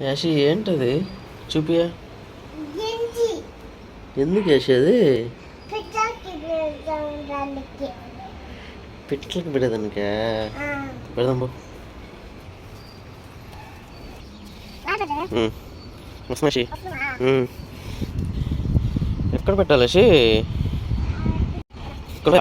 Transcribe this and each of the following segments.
యాషి ఏంటది చూపియా. ఎందుకు యాషి అది? పిట్లకి పెడదానికా? పెడదాం బో. వస్తున్నాషి ఎక్కడ పెట్టాలి షి? పెట్ట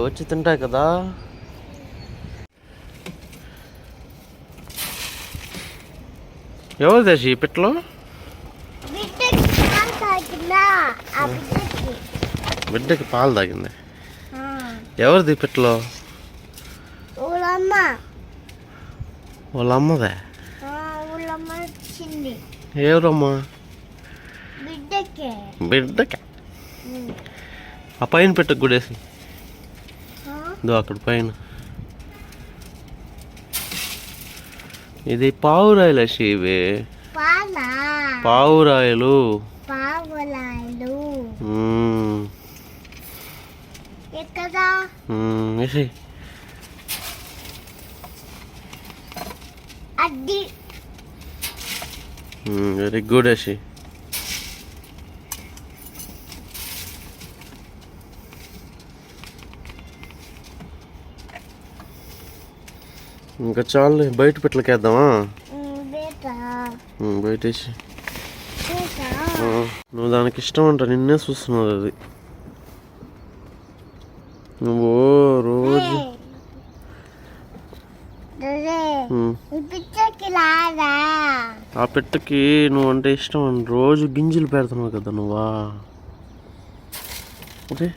వచ్చి తింటాయి కదా. ఎవరు తెచ్చి ఈ పిట్టలో? బిడ్డకి పాలు తాగింది. ఎవరిది పిట్టలో? వాళ్ళ అమ్మదే. ఎవరమ్మా? బిడ్డకి. ఆ పైన పెట్టకు గుడేసి అక్కడ పైన. ఇది పావురాయలు అసి. ఇవి పావురాయలు. వెరీ గుడ్ అసి. ఇంకా చాలు, బయట పెట్టలేకేద్దామా? బయటేసి. నువ్వు దానికి ఇష్టం అంట, నిన్నే చూస్తున్నావు అది. నువ్వు రోజు ఆ పెట్టకి నువ్వు అంటే ఇష్టం అని రోజు గింజలు పెడుతున్నావు కదా నువ్వా? ఓకే.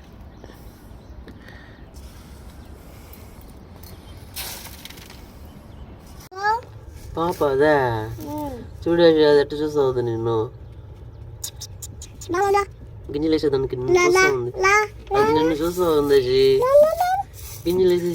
పాప అదే చూడేసి అది ఎట్ట చూస్తావు నిన్ను? గింజలు వేసేదానికి నిన్ను చూస్తా ఉంది. అది నిన్ను చూస్తా ఉంది గింజలు వేసి.